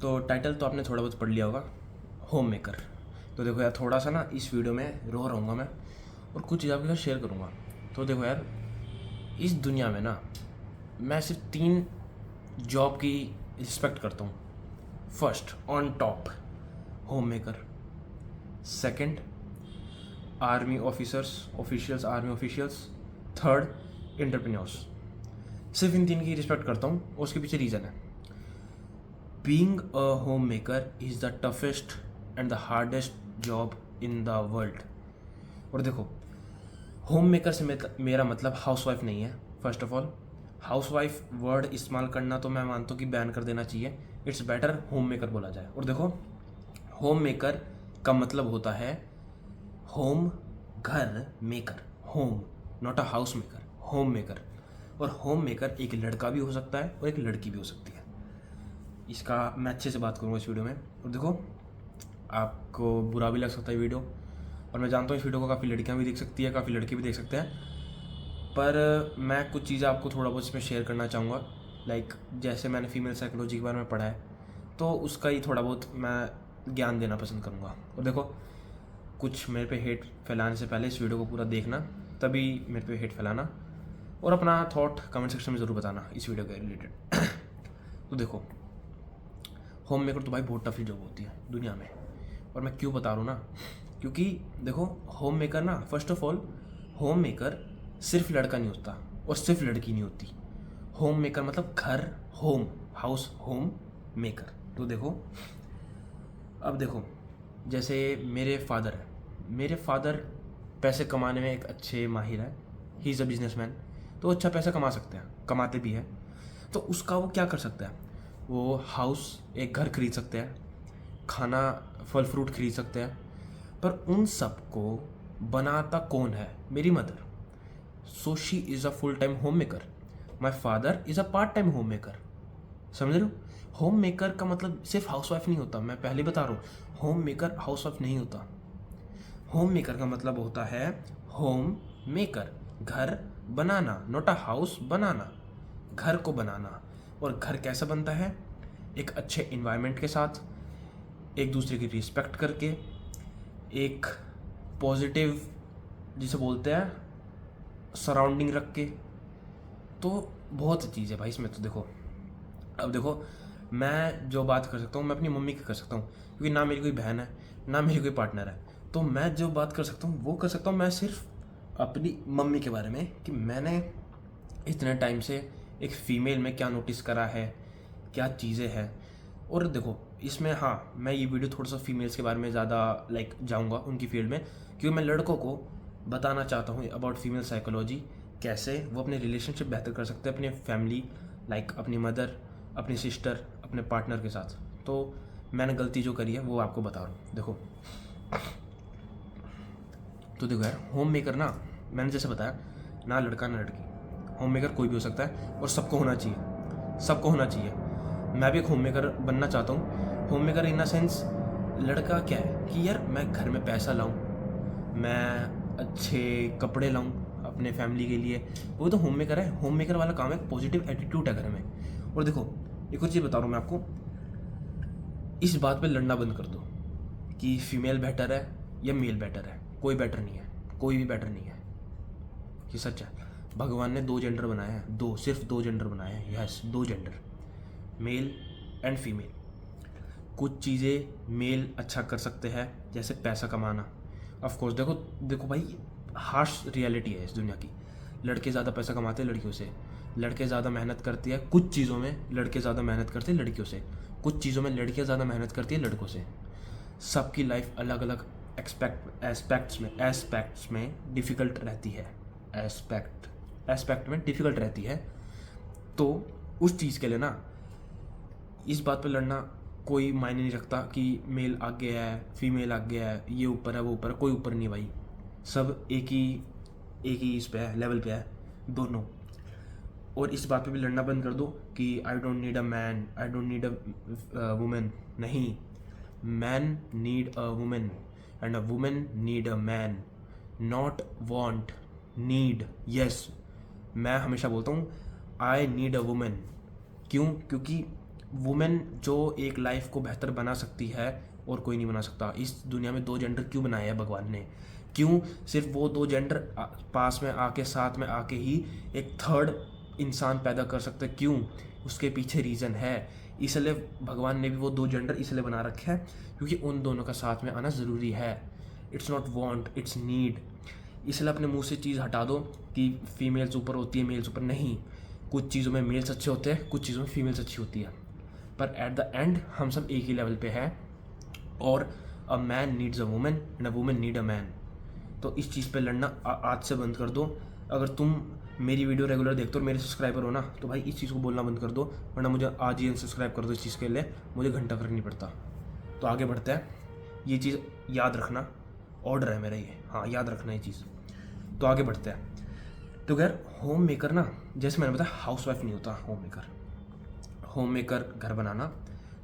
तो टाइटल तो आपने थोड़ा बहुत पढ़ लिया होगा, होम मेकर। तो देखो यार, थोड़ा सा ना इस वीडियो में रो रहूँगा मैं और कुछ चीज़ आपके साथ शेयर करूँगा। तो देखो यार, इस दुनिया में ना मैं सिर्फ 3 जॉब की रिस्पेक्ट करता हूँ। First on top home maker, second army officials, army officials, third entrepreneurs. सिर्फ इन 3 की रिस्पेक्ट करता हूँ और उसके पीछे रीज़न है। Being a homemaker is the toughest and the hardest job in the world। और देखो, होम मेकर से मेरा मतलब हाउस वाइफ नहीं है। First of all, house wife word इस्तेमाल करना तो मैं मानता हूँ कि बैन कर देना चाहिए। इट्स बेटर होम मेकर बोला जाए। और देखो, होम मेकर का मतलब होता है होम, घर, maker, home, not a house maker, home maker. और होम मेकर एक लड़का भी हो सकता है और एक लड़की भी हो सकती है। इसका मैं अच्छे से बात करूँगा इस वीडियो में। और देखो, आपको बुरा भी लग सकता है वीडियो, और मैं जानता हूँ इस वीडियो को काफ़ी लड़कियाँ भी देख सकती है, काफ़ी लड़के भी देख सकते हैं, पर मैं कुछ चीज़ें आपको थोड़ा बहुत इसमें शेयर करना चाहूँगा। लाइक जैसे मैंने फीमेल साइकोलॉजी के बारे में पढ़ा है, तो उसका ही थोड़ा बहुत मैं ज्ञान देना पसंद करूँगा। और देखो, कुछ मेरे पे हेट फैलाने से पहले इस वीडियो को पूरा देखना, तभी मेरे पे हेट फैलाना, और अपना थॉट कमेंट सेक्शन में ज़रूर बताना इस वीडियो के रिलेटेड। तो देखो, होम मेकर तो भाई बहुत टफ जॉब होती है दुनिया में। और मैं क्यों बता रहा हूँ ना, क्योंकि देखो, होम मेकर ना, first of all, home maker सिर्फ लड़का नहीं होता और सिर्फ लड़की नहीं होती। होम मेकर मतलब घर, होम, हाउस, होम मेकर। तो देखो, अब देखो, जैसे मेरे फादर पैसे कमाने में एक अच्छे माहिर है। ही इज़ अ बिजनेसमैन, तो अच्छा पैसा कमा सकते हैं, कमाते भी है। तो उसका वो क्या कर सकता है, वो हाउस, एक घर खरीद सकते हैं, खाना, फल फ्रूट खरीद सकते हैं, पर उन सब को बनाता कौन है? मेरी mother. So she is a full time home maker. My father is a part time home maker. समझ रहे हो? होम मेकर का मतलब सिर्फ हाउस वाइफ नहीं होता। मैं पहले बता रहा हूँ, होम मेकर हाउस वाइफ नहीं होता। होम मेकर का मतलब होता है होम मेकर, घर बनाना, नॉट अ हाउस बनाना, घर को बनाना। और घर कैसा बनता है? एक अच्छे इन्वायरमेंट के साथ, एक दूसरे की रिस्पेक्ट करके, एक पॉजिटिव जिसे बोलते हैं सराउंडिंग रख के। तो बहुत चीज़ है भाई इसमें। तो देखो, अब देखो, मैं जो बात कर सकता हूँ मैं अपनी मम्मी की कर सकता हूँ, क्योंकि ना मेरी कोई बहन है, ना मेरी कोई पार्टनर है। तो मैं जो बात कर सकता हूँ वो कर सकता हूँ मैं सिर्फ अपनी मम्मी के बारे में, कि मैंने इतने टाइम से एक फ़ीमेल में क्या नोटिस करा है, क्या चीज़ें हैं। और देखो, इसमें हाँ, मैं ये वीडियो थोड़ा सा फीमेल्स के बारे में ज़्यादा जाऊँगा उनकी फील्ड में, क्योंकि मैं लड़कों को बताना चाहता हूँ अबाउट फीमेल साइकोलॉजी, कैसे वो अपने रिलेशनशिप बेहतर कर सकते हैं अपने फैमिली, अपनी मदर, अपनी सिस्टर, अपने पार्टनर के साथ। तो मैंने गलती जो करी है वो आपको बता रहा हूँ। देखो, तो देखो यार, होम मेकर ना, मैंने जैसे बताया, ना लड़का ना लड़की, होम मेकर कोई भी हो सकता है और सबको होना चाहिए, सबको होना चाहिए। मैं भी एक होम मेकर बनना चाहता हूँ। Home maker in the sense, लड़का क्या है कि यार मैं घर में पैसा लाऊं, मैं अच्छे कपड़े लाऊं अपने फैमिली के लिए, वो तो होम मेकर है। होम मेकर वाला काम है, पॉजिटिव एटीट्यूड है घर में। और देखो, एक और चीज़ बता रहा हूँ मैं आपको, इस बात पे लड़ना बंद कर दो कि फीमेल बेटर है या मेल बेटर है। कोई बेटर नहीं है, कोई भी बेटर नहीं है, ये सच है। भगवान ने 2 जेंडर बनाए हैं, सिर्फ 2 जेंडर बनाए हैं। Yes, 2 gender, male and female. कुछ चीज़ें मेल अच्छा कर सकते हैं, जैसे पैसा कमाना। ऑफ कोर्स, देखो देखो भाई, हार्श रियलिटी है इस दुनिया की। लड़के ज़्यादा पैसा कमाते हैं लड़कियों से, लड़के ज़्यादा मेहनत करती है कुछ चीज़ों में, लड़के ज़्यादा मेहनत करते हैं लड़कियों से, कुछ चीज़ों में लड़कियाँ ज़्यादा मेहनत करती है लड़कों से। सबकी लाइफ अलग अलग एस्पेक्ट्स में डिफ़िकल्ट रहती है, एस्पेक्ट में डिफ़िकल्ट रहती है। तो उस चीज़ के लिए ना, इस बात पे लड़ना कोई मायने नहीं रखता कि मेल आगे है, फीमेल आगे है, ये ऊपर है, वो ऊपर है। कोई ऊपर नहीं भाई, सब एक ही इस पे है, लेवल पे है दोनों। और इस बात पे भी लड़ना बंद कर दो कि I don't need a man, I don't need a women. नहीं, man need a women and a women need a man, not want, need. Yes, मैं हमेशा बोलता हूँ आई नीड अ वुमेन। क्यों? क्योंकि वुमेन जो एक लाइफ को बेहतर बना सकती है और कोई नहीं बना सकता। इस दुनिया में 2 जेंडर क्यों बनाए हैं भगवान ने? क्यों सिर्फ वो 2 जेंडर पास में आके साथ में आके ही एक थर्ड इंसान पैदा कर सकते? क्यों? उसके पीछे रीज़न है। इसलिए भगवान ने भी वो 2 जेंडर इसलिए बना रखे हैं क्योंकि उन दोनों का साथ में आना ज़रूरी है। It's not want, it's need. इसलिए अपने मुंह से चीज़ हटा दो कि फीमेल्स ऊपर होती है मेल्स ऊपर। नहीं, कुछ चीज़ों में मेल्स अच्छे होते हैं, कुछ चीज़ों में फीमेल्स अच्छी होती है, पर एट द एंड हम सब एक ही लेवल पे हैं। और a man needs a women and a women need a man. तो इस चीज़ पे लड़ना आज से बंद कर दो। अगर तुम मेरी वीडियो रेगुलर देखते हो और मेरे सब्सक्राइबर हो ना, तो भाई इस चीज़ को बोलना बंद कर दो, वरना मुझे आज ही अनसब्सक्राइब कर दो। इस चीज़ के लिए मुझे घंटा फर्क नहीं पड़ता। तो आगे बढ़ते हैं। ये चीज़ याद रखना, ऑर्डर है मेरा ये, हाँ याद रखना ये चीज़। तो आगे बढ़ते हैं। तो खैर होम मेकर ना, जैसे मैंने बताया हाउस वाइफ नहीं होता होम मेकर। होम मेकर घर बनाना।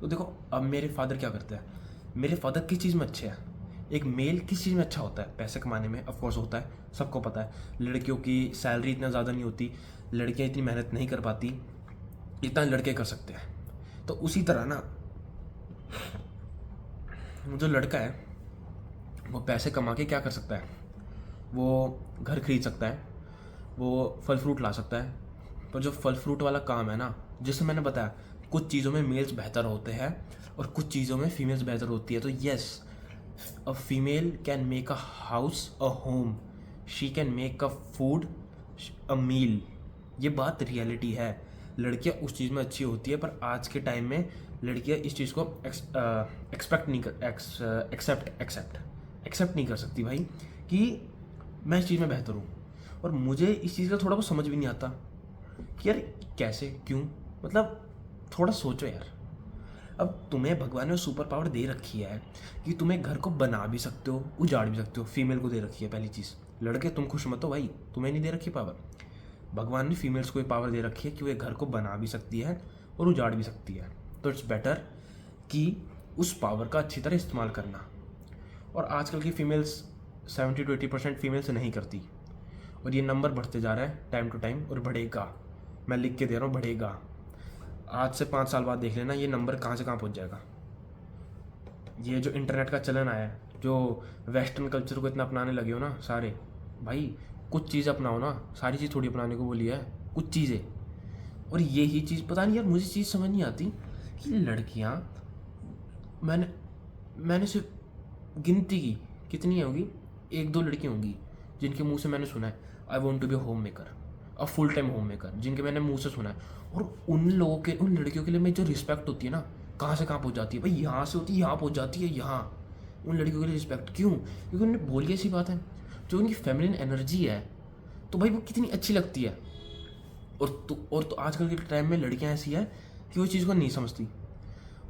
तो देखो अब मेरे फादर क्या करते हैं, मेरे फादर किस चीज़ में अच्छे हैं? एक मेल किस चीज़ में अच्छा होता है? पैसे कमाने में ऑफकोर्स होता है, सबको पता है। लड़कियों की सैलरी इतना ज़्यादा नहीं होती, लड़कियाँ इतनी मेहनत नहीं कर पाती जितना लड़के कर सकते हैं। तो उसी तरह ना जो लड़का है वो पैसे कमा के क्या कर सकता है? वो घर खरीद सकता है, वो फल फ्रूट ला सकता है। पर जो फल फ्रूट वाला काम है ना, जैसे मैंने बताया कुछ चीज़ों में मेल्स बेहतर होते हैं और कुछ चीज़ों में फीमेल्स बेहतर होती है। तो yes, a female can make a house a home, she can make a food a meal. ये बात रियलिटी है। लड़कियां उस चीज़ में अच्छी होती है, पर आज के टाइम में लड़कियां इस चीज़ को एक्सेप्ट नहीं कर सकती भाई, कि मैं इस चीज़ में बेहतर हूँ। और मुझे इस चीज़ का थोड़ा बहुत समझ भी नहीं आता कि यार कैसे, क्यों, मतलब थोड़ा सोचो यार। अब तुम्हें भगवान ने सुपर पावर दे रखी है कि तुम्हें घर को बना भी सकते हो, उजाड़ भी सकते हो। फीमेल को दे रखी है पहली चीज़। लड़के तुम खुश मत हो भाई, तुम्हें नहीं दे रखी पावर। भगवान ने फीमेल्स को ये पावर दे रखी है कि वे घर को बना भी सकती है और उजाड़ भी सकती है। तो इट्स बेटर कि उस पावर का अच्छी तरह इस्तेमाल करना। और आजकल की फीमेल्स 70 to 80% फीमेल्स नहीं करती, और ये नंबर बढ़ते जा रहा है टाइम टू टाइम, और बढ़ेगा। मैं लिख के दे रहा हूँ, बढ़ेगा। आज से 5 साल बाद देख लेना ये नंबर कहाँ से कहाँ पहुँच जाएगा। ये जो इंटरनेट का चलन आया है, जो वेस्टर्न कल्चर को इतना अपनाने लगे हो ना सारे, भाई कुछ चीज़ अपनाओ ना, सारी चीज़ थोड़ी अपनाने को बोली है, कुछ चीज़ें। और यही चीज़ पता नहीं यार, मुझे चीज़ समझ नहीं आती कि लड़कियाँ, मैंने मैंने सिर्फ गिनती की कितनी होगी, 1-2 लड़कियाँ होंगी जिनके मुंह से मैंने सुना है I want to be homemaker, a full time homemaker, जिनके मैंने मुंह से सुना है। और उन लोगों के, उन लड़कियों के लिए मेरी जो रिस्पेक्ट होती है ना, कहाँ से कहाँ पहुँच जाती है भाई, यहाँ से होती है यहाँ पहुँच जाती है यहाँ। उन लड़कियों के लिए रिस्पेक्ट क्यों? क्योंकि उन्हें बोली ऐसी बात है, जो उनकी फेमिनिन एनर्जी है, तो भाई वो कितनी अच्छी लगती है। और तो आजकल के टाइम में लड़कियां ऐसी है कि वो चीज़ को नहीं समझती।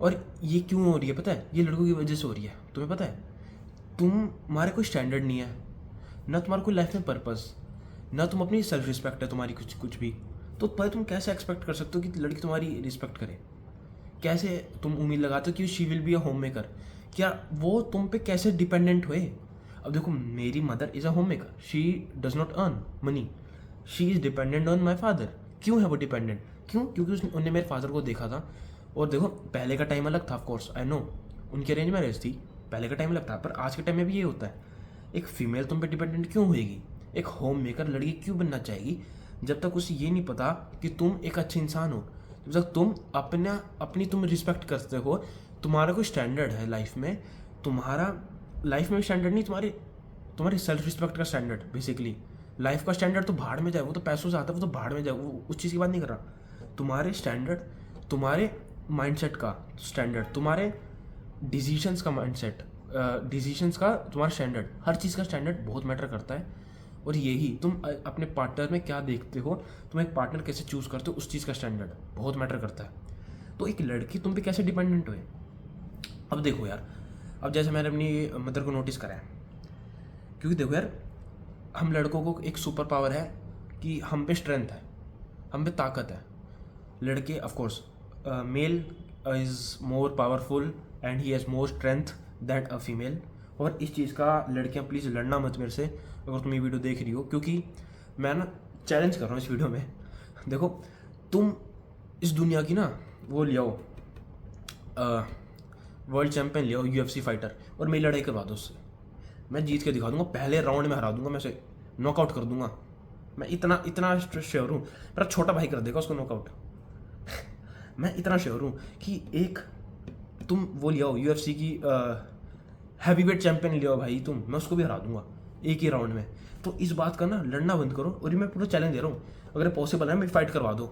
और ये क्यों हो रही है पता है? ये लड़कों की वजह से हो रही है। तुम्हें पता है, तुम्हारे कोई स्टैंडर्ड नहीं है, ना तुम्हारा कोई लाइफ में पर्पस, ना तुम अपनी सेल्फ रिस्पेक्ट है तुम्हारी कुछ भी। तो भाई तुम कैसे एक्सपेक्ट कर सकते हो कि लड़की तुम्हारी रिस्पेक्ट करे? कैसे तुम उम्मीद लगाते हो कि she will be a home maker? क्या वो तुम पे कैसे डिपेंडेंट हुए? अब देखो, मेरी mother is a home maker, she does not earn money, she is dependent on my father. क्यों है वो डिपेंडेंट? क्यों? क्योंकि उन्होंने मेरे फादर को देखा था। और देखो, पहले का टाइम अलग था, ऑफकोर्स आई नो, उनकी अरेंज मैरिज थी, पहले का टाइम अलग था, पर आज के टाइम में भी ये होता है। एक फीमेल तुम पे डिपेंडेंट क्यों होएगी? एक होम मेकर लड़की क्यों बनना चाहेगी? जब तक उसे ये नहीं पता कि तुम एक अच्छे इंसान हो, जब तक तुम अपनी तुम रिस्पेक्ट करते हो, तुम्हारा कोई स्टैंडर्ड है लाइफ में, तुम्हारा लाइफ में स्टैंडर्ड नहीं, तुम्हारी सेल्फ रिस्पेक्ट का स्टैंडर्ड। बेसिकली लाइफ का स्टैंडर्ड तो भाड़ में जाए, वो तो पैसों से आता है, वो तो भाड़ में जाए, वो उस चीज़ की बात नहीं कर रहा। तुम्हारे स्टैंडर्ड, तुम्हारे माइंडसेट का स्टैंडर्ड, तुम्हारे डिसीजंस का माइंडसेट, डिसीजंस का तुम्हारा स्टैंडर्ड, हर चीज़ का स्टैंडर्ड बहुत मैटर करता है। और यही तुम अपने पार्टनर में क्या देखते हो, तुम एक पार्टनर कैसे चूज़ करते हो, उस चीज़ का स्टैंडर्ड बहुत मैटर करता है। तो एक लड़की तुम पे कैसे डिपेंडेंट हुए? अब देखो यार, अब जैसे मैंने अपनी मदर को नोटिस करा है, क्योंकि देखो यार, हम लड़कों को एक सुपर पावर है कि हम पे स्ट्रेंथ है, हम पे ताकत है। लड़के of course, mail is more powerful and he has more strength that a female. और इस चीज़ का लड़कियां प्लीज़ लड़ना मत मेरे से अगर तुम ये वीडियो देख रही हो, क्योंकि मैं ना चैलेंज कर रहा हूँ इस वीडियो में। देखो, तुम इस दुनिया की ना वो ले आओ, वर्ल्ड चैंपियन ले आओ, UFC फाइटर, और मेरी लड़ाई करवा दो उससे, मैं जीत के दिखा दूंगा, पहले राउंड में हरा दूंगा, मैं उसे नॉकआउट कर दूंगा। मैं इतना इतना श्योर हूँ, मेरा छोटा भाई कर देगा उसको नॉकआउट। मैं इतना श्योर हूँ कि एक तुम वो ले आओ UFC की हैवी वेट चैंपियन ले आओ भाई तुम, मैं उसको भी हरा दूंगा एक ही राउंड में। तो इस बात का ना लड़ना बंद करो, और ये मैं पूरा चैलेंज दे रहा हूँ, अगर पॉसिबल है मेरी फाइट करवा दो,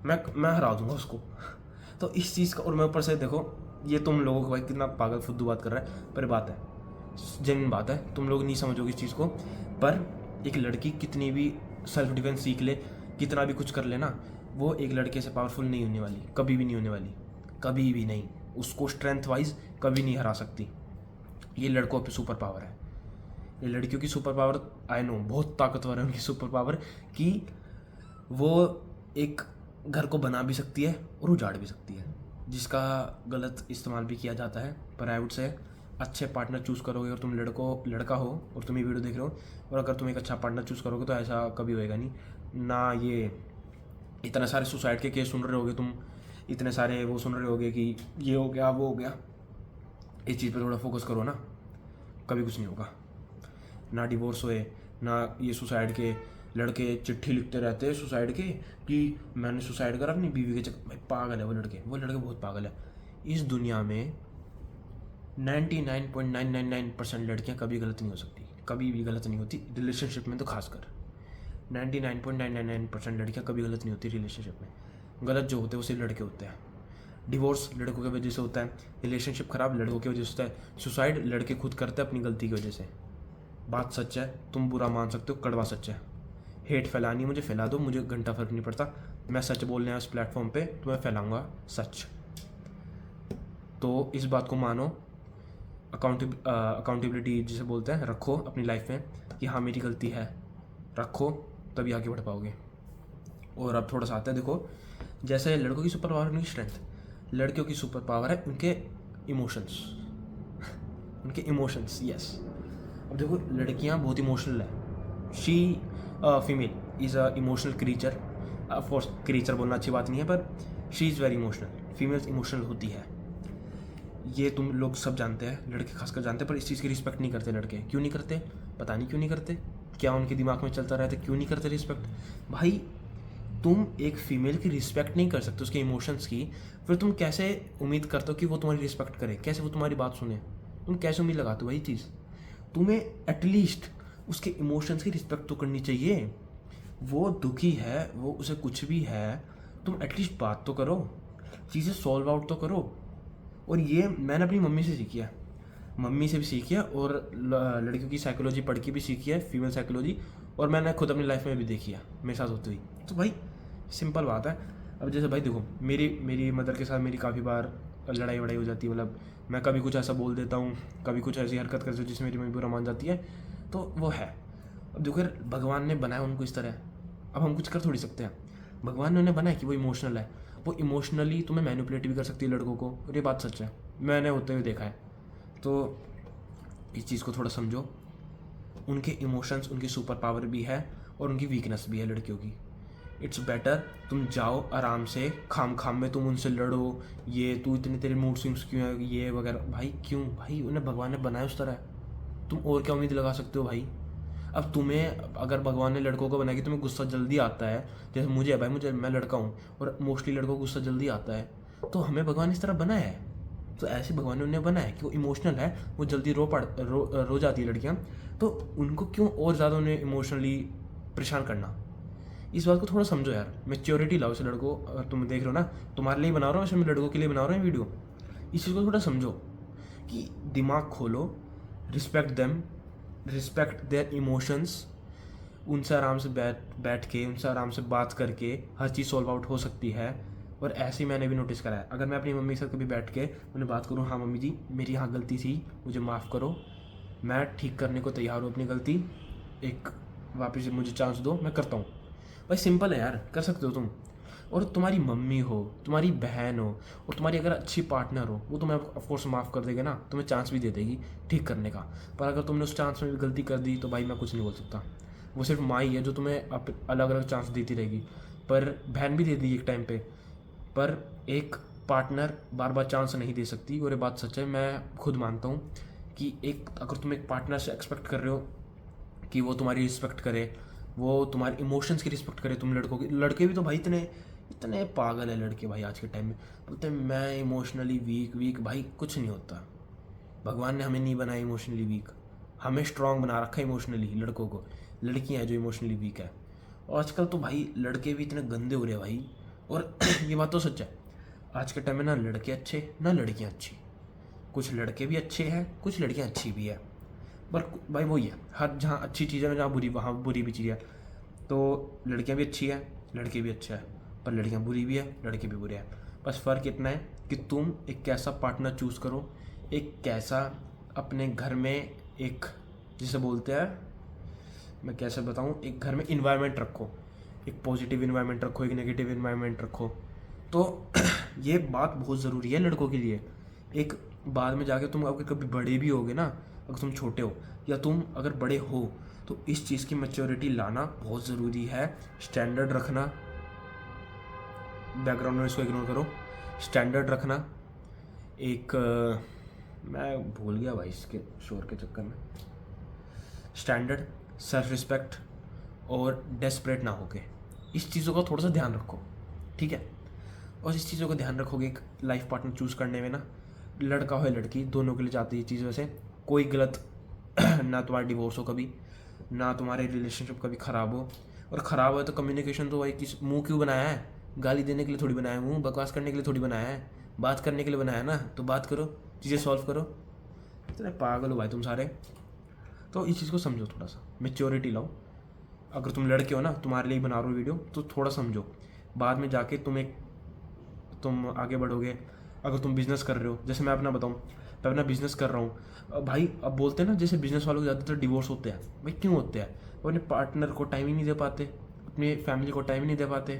मैं हरा दूंगा उसको। तो इस चीज़ का, और मैं ऊपर से देखो, ये तुम लोगों को भाई कितना पागल फुद्दू बात कर रहा है, पर बात है, जेन्युइन बात है, तुम लोग नहीं समझोगे इस चीज़ को। पर एक लड़की कितनी भी सेल्फ डिफेंस सीख ले, कितना भी कुछ कर ले ना, वो एक लड़के से पावरफुल नहीं होने वाली, कभी भी नहीं होने वाली, कभी भी नहीं। उसको स्ट्रेंथ वाइज कभी नहीं हरा सकती। ये लड़कों पे सुपर पावर है, ये लड़कियों की सुपर पावर आई नो बहुत ताकतवर है उनकी सुपर पावर, कि वो एक घर को बना भी सकती है और उजाड़ भी सकती है, जिसका गलत इस्तेमाल भी किया जाता है। पर आई वुड से अच्छे पार्टनर चूज़ करोगे, और तुम लड़का हो और तुम ये वीडियो देख रहे हो, और अगर तुम एक अच्छा पार्टनर चूज़ करोगे तो ऐसा कभी होएगा नहीं ना। ये इतने सारे सुसाइड के केस सुन रहे होगे तुम, इतने सारे वो सुन रहे होगे कि ये हो गया वो हो गया, इस चीज़ पर थोड़ा फोकस करो ना, कभी कुछ नहीं होगा। ना डिवोर्स हुए, ना ये सुसाइड के लड़के चिट्ठी लिखते रहते हैं सुसाइड के कि मैंने सुसाइड करा अपनी बीवी के चक्कर में। पागल है वो लड़के बहुत पागल है। इस दुनिया में 99.999% लड़कियां कभी गलत नहीं हो सकती, कभी भी गलत नहीं होती, रिलेशनशिप में तो खासकर 99.999% लड़कियां कभी गलत नहीं होती रिलेशनशिप में। गलत जो होते हैं वो सिर्फ लड़के होते हैं। डिवोर्स लड़कों की वजह से होता है, रिलेशनशिप खराब लड़कों की वजह से होता है, सुसाइड लड़के खुद करते हैं अपनी गलती की वजह से। बात सच है, तुम बुरा मान सकते हो, कड़वा सच है। हेट फैलानी मुझे फैला दो, मुझे घंटा फर्क नहीं पड़ता, मैं सच बोलने हैं उस प्लेटफॉर्म पे तो मैं फैलाऊंगा सच। तो इस बात को मानो, अकाउंटेबिलिटी जिसे बोलते हैं रखो अपनी लाइफ में, कि हाँ मेरी गलती है, रखो, तभी आगे बढ़ पाओगे। और अब थोड़ा सा आता है, देखो जैसे लड़कों की सुपर पावर है उनकी स्ट्रेंथ, लड़कियों की सुपर पावर है उनके इमोशंस। उनके इमोशंस, यस। अब देखो लड़कियां बहुत इमोशनल है, she female is a emotional creature. Of course creature बोलना अच्छी बात नहीं है, पर she is very emotional. Females emotional होती है, ये तुम लोग सब जानते हैं, लड़के खासकर जानते हैं, पर इस चीज़ की रिस्पेक्ट नहीं करते लड़के। क्यों नहीं करते पता नहीं, क्यों नहीं करते, क्या उनके दिमाग में चलता रहता है, क्यों नहीं करते रिस्पेक्ट। भाई तुम एक फीमेल की रिस्पेक्ट नहीं कर सकते उसके इमोशंस की, फिर तुम कैसे उम्मीद करते हो कि वो तुम्हारी रिस्पेक्ट करे, कैसे वो तुम्हारी बात सुने, तुम कैसे उम्मीद लगाते हो भाई चीज़। तुम्हें एटलीस्ट उसके इमोशंस की रिस्पेक्ट तो करनी चाहिए। वो दुखी है, वो उसे कुछ भी है, तुम एटलीस्ट बात तो करो, चीज़ें सॉल्व आउट तो करो। और ये मैंने अपनी मम्मी से सीखी है, मम्मी से भी सीखी है, और लड़कियों की साइकोलॉजी पढ़ के भी सीखी है, फीमेल साइकोलॉजी, और मैंने खुद अपनी लाइफ में भी देखी है मेरे साथ होती हुई। तो भाई सिंपल बात है। अब जैसे भाई देखो मेरी मदर के साथ मेरी काफ़ी बार लड़ाई वड़ाई हो जाती है, मतलब मैं कभी कुछ ऐसा बोल देता हूँ, कभी कुछ ऐसी हरकत करती हूँ जिसमें मेरी मम्मी बुरा मान जाती है, तो वो है। अब देखो यार भगवान ने बनाया उनको इस तरह, अब हम कुछ कर थोड़ी सकते हैं। भगवान ने उन्हें बनाया कि वो इमोशनल है, वो इमोशनली तुम्हें मैनिपुलेट भी कर सकती है लड़कों को, और ये बात सच है, मैंने होते हुए देखा है। तो इस चीज़ को थोड़ा समझो, उनके इमोशंस उनकी सुपर पावर भी है और उनकी वीकनेस भी है लड़कियों की। इट्स बेटर तुम जाओ आराम से, खाम में तुम उनसे लड़ो, ये तू इतने तेरे मूड स्विंग्स क्यों है, ये वगैरह। भाई क्यों भाई, उन्हें भगवान ने बनाया उस तरह, तुम और क्या उम्मीद लगा सकते हो भाई। अब तुम्हें अगर भगवान ने लड़कों को बनाया कि तुम्हें गुस्सा जल्दी आता है, जैसे मुझे है भाई, मैं लड़का हूँ और मोस्टली लड़कों को गुस्सा जल्दी आता है, तो हमें भगवान इस तरह बनाया है, तो ऐसे भगवान ने उन्हें बनाया कि वो इमोशनल है, वो जल्दी रो जाती है लड़कियाँ, तो उनको क्यों और ज़्यादा उन्हें इमोशनली परेशान करना। इस बात को थोड़ा समझो यार, मैच्योरिटी लाओ इस लड़कों, अगर तुम देख रहे हो ना, तुम्हारे लिए बना रहा हूँ वैसे, मैं लड़कों के लिए बना रहा हूँ वीडियो। इस चीज़ को थोड़ा समझो कि दिमाग खोलो, respect them, respect their emotions. उनसे आराम से बैठ के उनसे आराम से बात करके हर चीज़ सॉल्व आउट हो सकती है। और ऐसे ही मैंने भी नोटिस करा है, अगर मैं अपनी मम्मी के साथ कभी बैठ के उन्हें बात करूँ, हाँ मम्मी जी मेरी यहाँ गलती थी, मुझे माफ़ करो, मैं ठीक करने को तैयार हूँ अपनी गलती, एक वापस मुझे चांस दो, मैं करता हूँ। भाई सिंपल है यार, कर सकते हो तुम। और तुम्हारी मम्मी हो, तुम्हारी बहन हो, और तुम्हारी अगर अच्छी पार्टनर हो, वो तुम्हें ऑफकोर्स माफ़ कर देगा ना, तुम्हें चांस भी दे देगी ठीक करने का। पर अगर तुमने उस चांस में भी गलती कर दी तो भाई मैं कुछ नहीं बोल सकता। वो सिर्फ माँ ही है जो तुम्हें अलग अलग चांस देती रहेगी, पर बहन भी दे दी एक टाइम पे, पर एक पार्टनर बार बार चांस नहीं दे सकती, और ये बात सच है, मैं खुद मानता हूँ कि अगर तुम एक पार्टनर से एक्सपेक्ट कर रहे हो कि वो तुम्हारी रिस्पेक्ट करे, वो तुम्हारे इमोशंस की रिस्पेक्ट करे, तुम लड़कों की, लड़के भी तो भाई इतने इतने पागल है लड़के भाई आज के टाइम में, बोलते हैं मैं इमोशनली वीक। भाई कुछ नहीं होता, भगवान ने हमें नहीं बनाया इमोशनली वीक, हमें स्ट्रांग बना रखा है इमोशनली लड़कों को। लड़कियां हैं जो इमोशनली वीक है। और आजकल तो भाई लड़के भी इतने गंदे हो रहे हैं भाई, और ये बात तो सच है, आज के टाइम में ना लड़के अच्छे ना लड़कियां अच्छी, कुछ लड़के भी अच्छे हैं, कुछ लड़कियां अच्छी भी है, पर भाई वही है, हर जहाँ अच्छी चीज़ है जहाँ बुरी, वहाँ बुरी भी चीज़ है। तो लड़कियाँ भी अच्छी है, लड़के भी अच्छे हैं, पर लड़कियाँ बुरी भी है, लड़के भी बुरे हैं। बस फ़र्क इतना है कि तुम एक कैसा पार्टनर चूज़ करो, एक कैसा अपने घर में, एक जिसे बोलते हैं, मैं कैसे बताऊँ, एक घर में इन्वायरमेंट रखो, एक पॉजिटिव इन्वायरमेंट रखो, एक नेगेटिव इन्वायरमेंट रखो। तो ये बात बहुत ज़रूरी है लड़कों के लिए। एक बाद में जाके तुम अगर कभी बड़े भी होगे ना, अगर तुम छोटे हो या तुम अगर बड़े हो, तो इस चीज़ की मैच्योरिटी लाना बहुत ज़रूरी है। स्टैंडर्ड रखना, बैकग्राउंड में इसको इग्नोर करो, स्टैंडर्ड रखना, एक मैं भूल गया भाई इसके शोर के चक्कर में, स्टैंडर्ड, सेल्फ रिस्पेक्ट, और डेस्परेट ना होके इस चीज़ों का थोड़ा सा ध्यान रखो, ठीक है। और इस चीज़ों का ध्यान रखोगे एक लाइफ पार्टनर चूज़ करने में ना, लड़का हो या लड़की, दोनों के लिए जाती है चीज़। वैसे कोई गलत ना तुम्हारा डिवोर्स हो कभी, ना तुम्हारे रिलेशनशिप कभी ख़राब हो, और ख़राब हो तो कम्युनिकेशन तो भाई किस मुंह क्यों बनाया है, गाली देने के लिए थोड़ी बनाया है, मुंह बकवास करने के लिए थोड़ी बनाया है, बात करने के लिए बनाया है ना, तो बात करो, चीज़ें सॉल्व करो। इतने पागल हो भाई तुम सारे। तो इस चीज़ को समझो, थोड़ा सा मेच्योरिटी लाओ। अगर तुम लड़के हो ना, तुम्हारे लिए बना रहे हो वीडियो, तो थोड़ा समझो, बाद में जाके तुम आगे बढ़ोगे। अगर तुम बिज़नेस कर रहे हो, जैसे मैं अपना बताऊँ, मैं अपना बिज़नेस कर रहा हूँ भाई, अब बोलते हैं ना जैसे बिज़नेस वालों के ज़्यादातर डिवोर्स होते हैं, भाई क्यों होते हैं, वो अपने पार्टनर को टाइम ही नहीं दे पाते, अपनी फैमिली को टाइम ही नहीं दे पाते,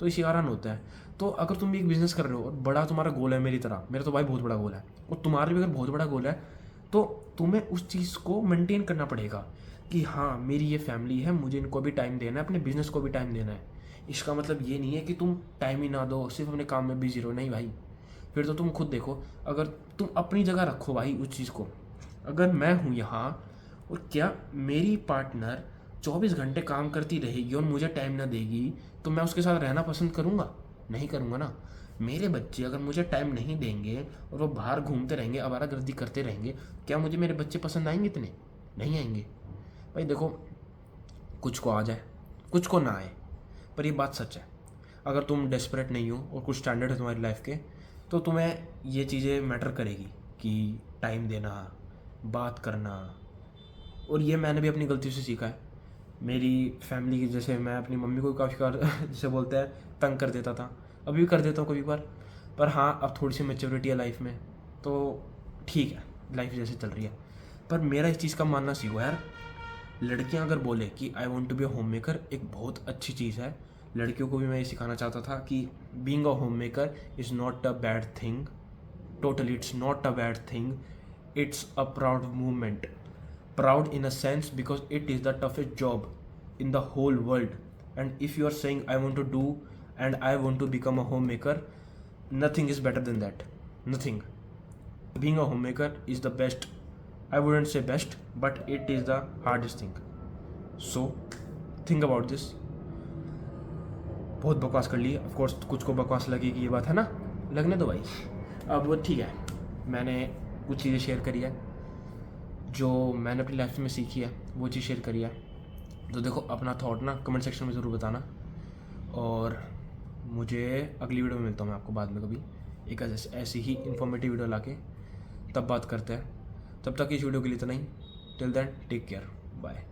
तो इसी कारण होता है। तो अगर तुम भी एक बिज़नेस कर रहे हो और बड़ा तुम्हारा गोल है, मेरी तरह, मेरा तो भाई बहुत बड़ा गोल है, और तुम्हारा भी अगर बहुत बड़ा गोल है, तो तुम्हें उस चीज़ को मेंटेन करना पड़ेगा कि हाँ मेरी ये फैमिली है, मुझे इनको भी टाइम देना है, अपने बिज़नेस को भी टाइम देना है। इसका मतलब ये नहीं है कि तुम टाइम ही ना दो, सिर्फ अपने काम में बिजी रहो, नहीं भाई। फिर तो तुम खुद देखो, अगर तुम अपनी जगह रखो भाई उस चीज़ को, अगर मैं हूँ यहाँ और क्या मेरी पार्टनर 24 घंटे काम करती रहेगी और मुझे टाइम ना देगी, तो मैं उसके साथ रहना पसंद करूँगा? नहीं करूँगा ना। मेरे बच्चे अगर मुझे टाइम नहीं देंगे और वो बाहर घूमते रहेंगे, आवारागर्दी करते रहेंगे, क्या मुझे मेरे बच्चे पसंद आएंगे? इतने नहीं आएंगे भाई। देखो, कुछ को आ जाए, कुछ को ना आए, पर ये बात सच है, अगर तुम डेस्परेट नहीं हो और कुछ स्टैंडर्ड है तुम्हारी लाइफ के, तो तुम्हें ये चीज़ें मैटर करेगी कि टाइम देना, बात करना। और ये मैंने भी अपनी गलती से सीखा है। मेरी फैमिली की, जैसे मैं अपनी मम्मी को काफ़ी बार जैसे बोलते हैं तंग कर देता था, अभी भी कर देता हूँ कभी बार, पर हाँ अब थोड़ी सी मैच्योरिटी है लाइफ में, तो ठीक है, लाइफ जैसे चल रही है। पर मेरा इस चीज़ का मानना सीखो यार, लड़कियां अगर बोले कि I want to be a homemaker, एक बहुत अच्छी चीज़ है। लड़कियों को भी मैं ये सिखाना चाहता था कि being a home maker is not a bad thing, totally it's not a bad thing, it's a proud movement. Proud in a sense because it is the toughest job in the whole world. And if you are saying I want to do and I want to become a homemaker, nothing is better than that. Nothing. Being a homemaker is the best. I wouldn't say best, but it is the hardest thing. So think about this. बहुत बकवास कर ली, of course कुछ को बकवास लगेगी ये बात, है ना, लगने दो भाई। अब ठीक है, मैंने कुछ चीज़ें शेयर करी है जो मैंने अपनी लाइफ में सीखी है, वो चीज़ शेयर करी है। तो देखो, अपना थॉट ना कमेंट सेक्शन में ज़रूर बताना, और मुझे अगली वीडियो में मिलता हूँ मैं आपको बाद में कभी, एक ऐसी ही इन्फॉर्मेटिव वीडियो लाके, तब बात करते हैं। तब तक इस वीडियो के लिए इतना ही। Till then take care, bye.